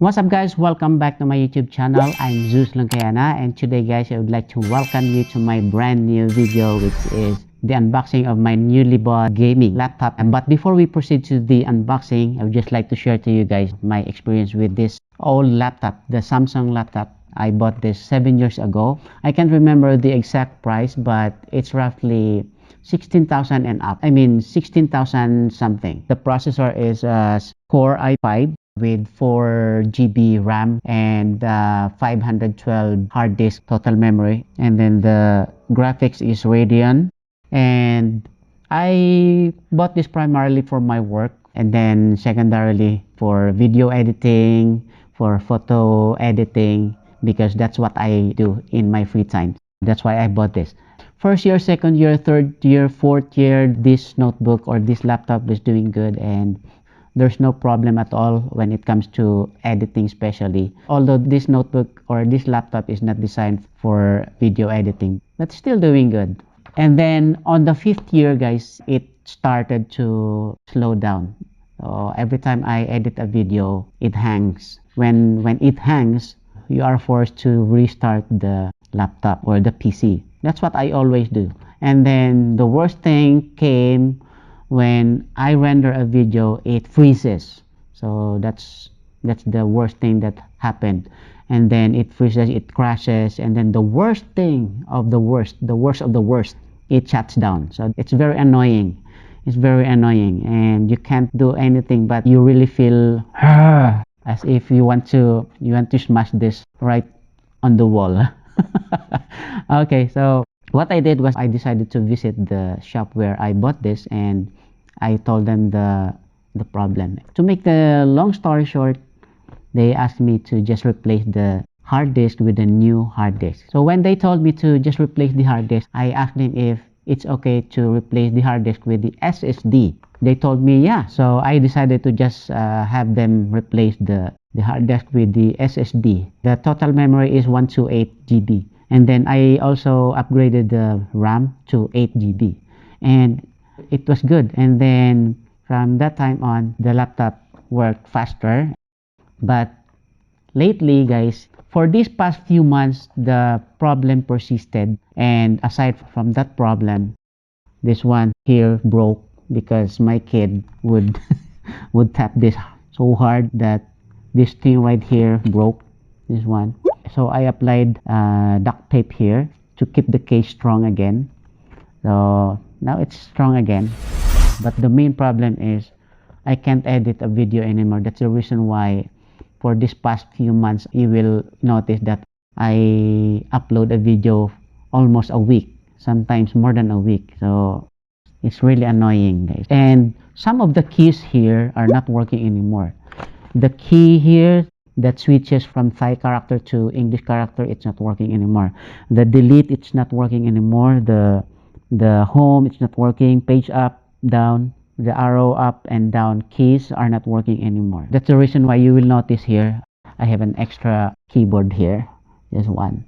What's up guys, welcome back to my YouTube channel. I'm Zeus Longcayana, and today guys I would like to welcome you to my brand new video, which is the unboxing of my newly bought gaming laptop. But before we proceed to the unboxing, I would just like to share to you guys my experience with this old laptop, the Samsung laptop. I bought this 7 years ago. I can't remember the exact price, but it's roughly 16,000 and up. I mean 16,000 something. The processor is a Core i5 with 4 GB RAM and 512 hard disk total memory, and then the graphics is Radeon. And I bought this primarily for my work, and then secondarily for video editing, for photo editing, because that's what I do in my free time. That's why I bought this. First year, second year, third year, fourth year, this notebook or this laptop is doing good, and there's no problem at all when it comes to editing, especially. Although this notebook or this laptop is not designed for video editing, but still doing good. And then on the 5th year, guys, it started to slow down. So every time I edit a video, it hangs. When it hangs, you are forced to restart the laptop or the PC. That's what I always do. And then the worst thing came when I render a video, it freezes. So that's the worst thing that happened. And then it freezes, it crashes, and then the worst thing of the worst of the worst, it shuts down. So it's very annoying. It's very annoying, and you can't do anything, but you really feel as if you want to smash this right on the wall. Okay, so what I did was I decided to visit the shop where I bought this, and I told them the problem. To make the long story short, they asked me to just replace the hard disk with a new hard disk. So when they told me to just replace the hard disk, I asked them if it's okay to replace the hard disk with the SSD. They told me yeah. So I decided to just have them replace the hard disk with the SSD. The total memory is 128 GB. And then I also upgraded the RAM to 8 GB. And it was good. And then from that time on, the laptop worked faster. But lately, guys, for these past few months, the problem persisted. And aside from that problem, this one here broke because my kid would tap this so hard that this thing right here broke. This one. So I applied duct tape here to keep the case strong again. So now it's strong again. But the main problem is I can't edit a video anymore. That's the reason why for this past few months you will notice that I upload a video almost a week, sometimes more than a week. So it's really annoying, guys. And some of the keys here are not working anymore. The key here that switches from Thai character to English character, it's not working anymore. The delete, it's not working anymore. The home, it's not working. Page up, down, the arrow up and down keys are not working anymore. That's the reason why you will notice here I have an extra keyboard here, just one,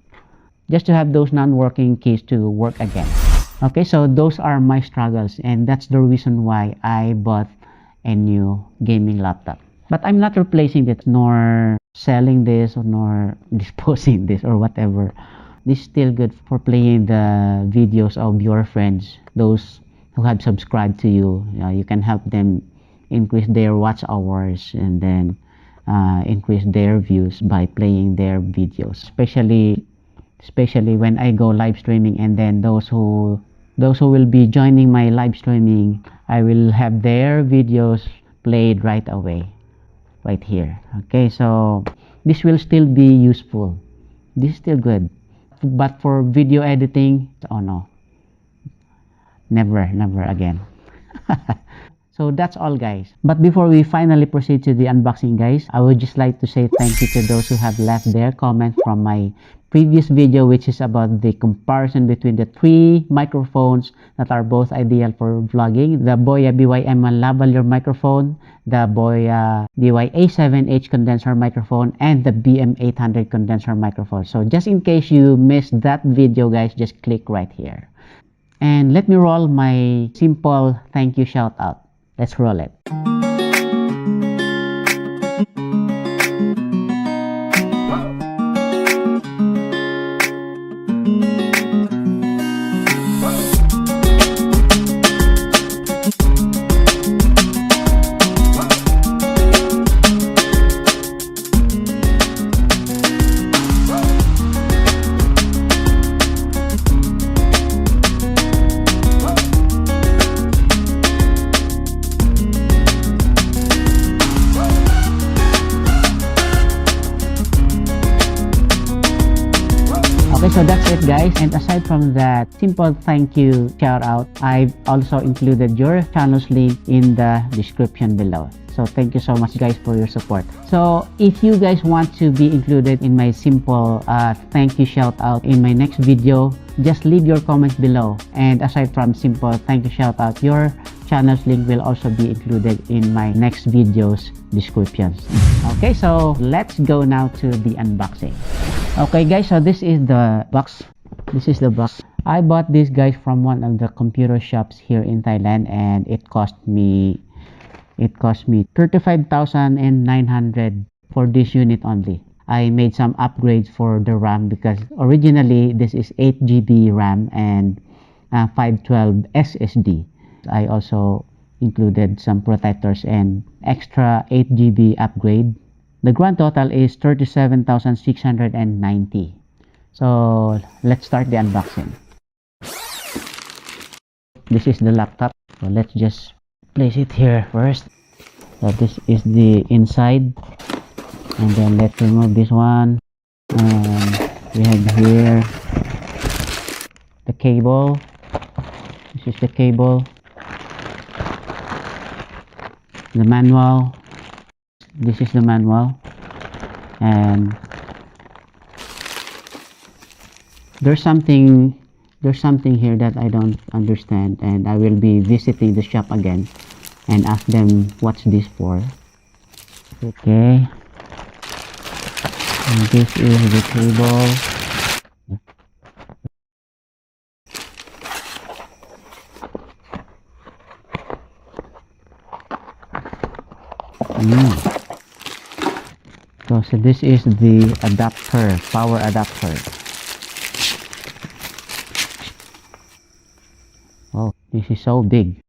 just to have those non-working keys to work again. Okay, so those are my struggles, and that's the reason why I bought a new gaming laptop. But I'm not replacing it, nor selling this, or nor disposing this, or whatever. This is still good for playing the videos of your friends, those who have subscribed to you. You can help them increase their watch hours, and then increase their views by playing their videos. Especially when I go live streaming, and then those who will be joining my live streaming, I will have their videos played right away. Right here. Okay, so this will still be useful. This is still good. But for video editing, oh no, never again. So that's all, guys. But before we finally proceed to the unboxing, guys, I would just like to say thank you to those who have left their comments from my previous video, which is about the comparison between the 3 microphones that are both ideal for vlogging: the Boya BYM1 lavalier microphone, the Boya BY-A7H condenser microphone, and the BM800 condenser microphone. So just in case you missed that video, guys, just click right here. And let me roll my simple thank you shout out. Let's roll it. So that's it, guys. And aside from that simple thank you shout out, I've also included your channel's link in the description below. So thank you so much, guys, for your support. So if you guys want to be included in my simple thank you shout out in my next video, just leave your comments below. And aside from simple thank you shout out, your channel's link will also be included in my next video's descriptions. Okay, so let's go now to the unboxing. Okay, guys, so this is the box. This is the box. I bought this, guys, from one of the computer shops here in Thailand, and it cost me 35,900 for this unit only. I made some upgrades for the RAM because originally this is 8 GB RAM and 512 SSD. I also included some protectors and extra 8 GB upgrade. The grand total is 37,690. So let's start the unboxing. This is the laptop. So let's just place it here first. So this is the inside, and then let's remove this one. We have here the cable. This is the cable, the manual. This is the manual, and there's something here that I don't understand, and I will be visiting the shop again and ask them what's this for. Okay, and this is the cable. So this is the adapter, power adapter. Oh, this is so big.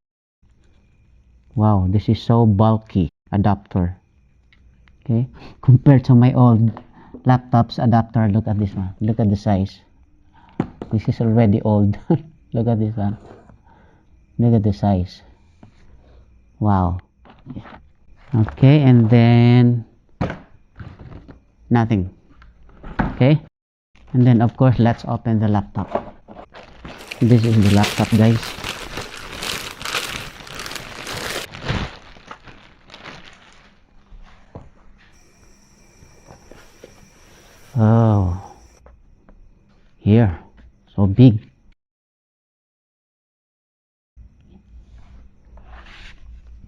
Wow, this is so bulky adapter. Okay, compared to my old laptop's adapter, look at this one. Look at the size. This is already old. Look at this one. Look at the size. Wow. Okay, and then nothing. Okay, and then of course let's open the laptop. This is the laptop, guys. Oh, here, so big.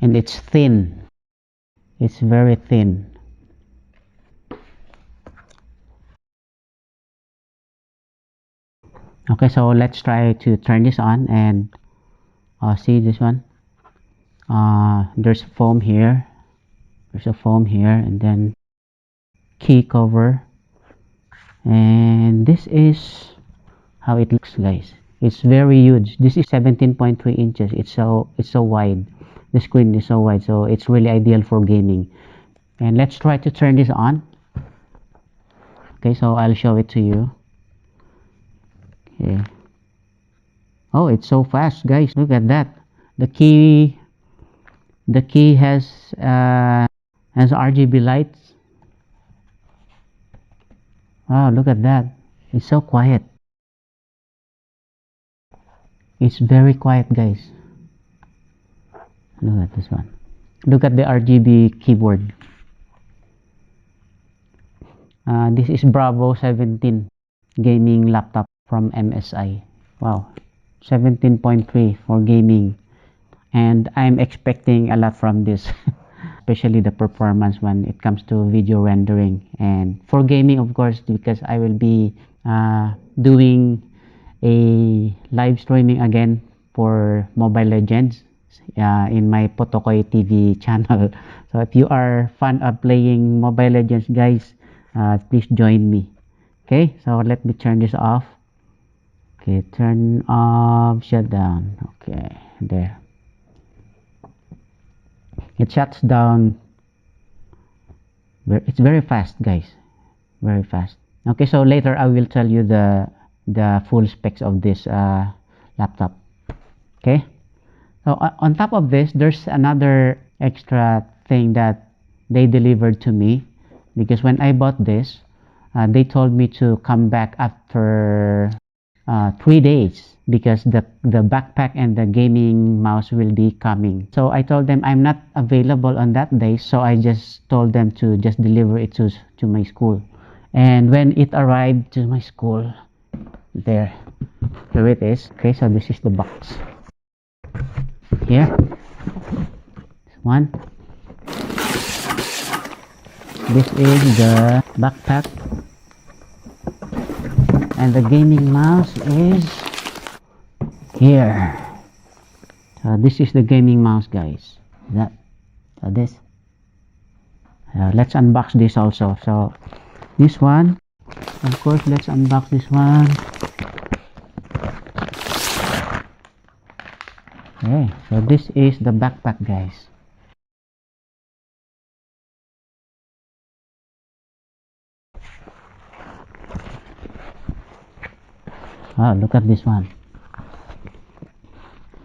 And it's thin. It's very thin. Okay, so let's try to turn this on and see this one. There's foam here. There's a foam here, and then key cover. And this is how it looks, guys. It's very huge. This is 17.3 inches. It's so wide. The screen is so wide, so it's really ideal for gaming. And let's try to turn this on. Okay, so I'll show it to you. Okay. Oh, it's so fast, guys. Look at that. The key has RGB lights. Wow, look at that. It's so quiet. It's very quiet, guys. Look at this one. Look at the RGB keyboard. This is Bravo 17 gaming laptop from MSI. Wow, 17.3 for gaming, and I'm expecting a lot from this. Especially the performance when it comes to video rendering, and for gaming, of course, because I will be doing a live streaming again for Mobile Legends in my Potokoy TV channel. So if you are fan of playing Mobile Legends, guys, please join me. Okay, so let me turn this off. Okay, turn off, shut down. Okay, there. It shuts down. It's very fast, guys. Very fast. Okay, so later I will tell you the full specs of this laptop. Okay. So on top of this, there's another extra thing that they delivered to me, because when I bought this, they told me to come back after 3 days because the backpack and the gaming mouse will be coming. So I told them I'm not available on that day, so I just told them to just deliver it to my school. And when it arrived to my school, here it is. Okay, so this is the box. Here, this one. This is the backpack, and the gaming mouse is here. So this is the gaming mouse, guys. This. Let's unbox this also. So this one, of course, let's unbox this one. Okay, so this is the backpack, guys. Oh, look at this one.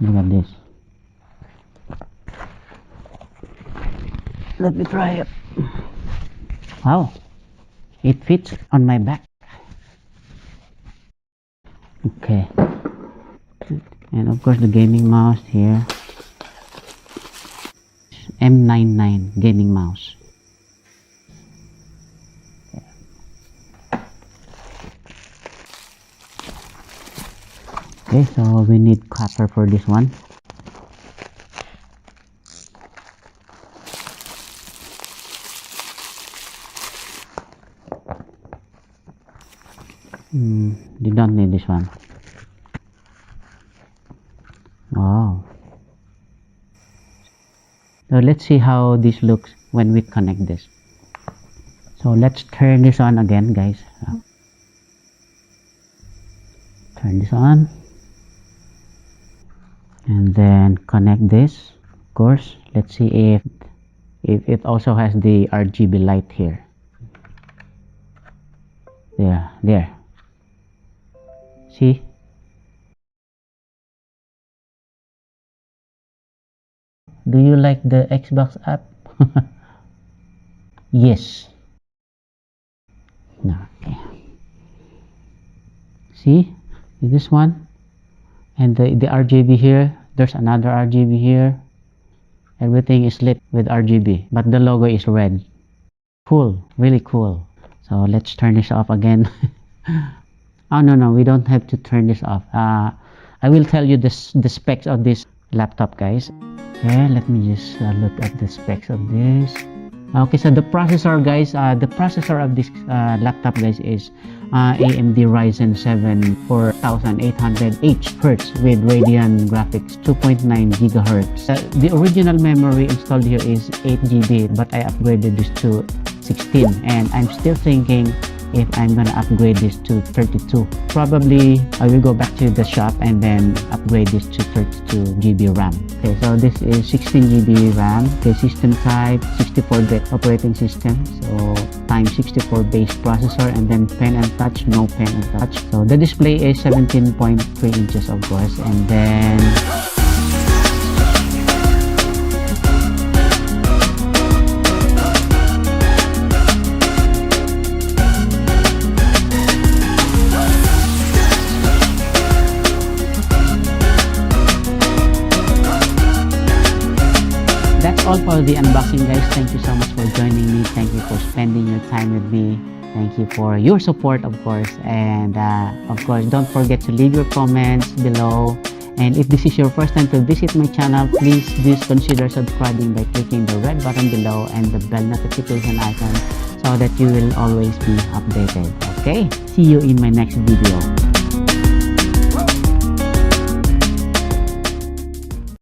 Look at this. Let me try it. Wow, it fits on my back. Okay, and of course the gaming mouse here. M99 gaming mouse. Okay, so we need copper for this one. You don't need this one. Wow. So let's see how this looks when we connect this. So let's turn this on again, guys. Turn this on. And then connect this. Of course, let's see if it also has the RGB light here. There. See? Do you like the Xbox app? Yes. No. Okay. See? This one? And the RGB here. There's another RGB here. Everything is lit with RGB, but the logo is red. Cool. Really cool. So let's turn this off again. Oh no, we don't have to turn this off. I will tell you the specs of this laptop, guys. Okay, let me just look at the specs of this. Okay, so the processor, guys, the processor of this laptop, guys, is Amd Ryzen 7 4800H with Radeon graphics 2.9 gigahertz. The original memory installed here is 8 GB, but I upgraded this to 16, and I'm still thinking if I'm gonna upgrade this to 32. Probably I will go back to the shop and then upgrade this to 32 GB RAM. Okay, so this is 16 GB RAM. Okay, system type 64-bit operating system. So times 64 base processor, and then pen and touch, no pen and touch. So the display is 17.3 inches, of course, and then that's all for the unboxing, guys. Thank you so much for joining me. Thank you for spending your time with me. Thank you for your support, of course. And of course, don't forget to leave your comments below. And if this is your first time to visit my channel, please do consider subscribing by clicking the red button below and the bell notification icon so that you will always be updated. Okay? See you in my next video.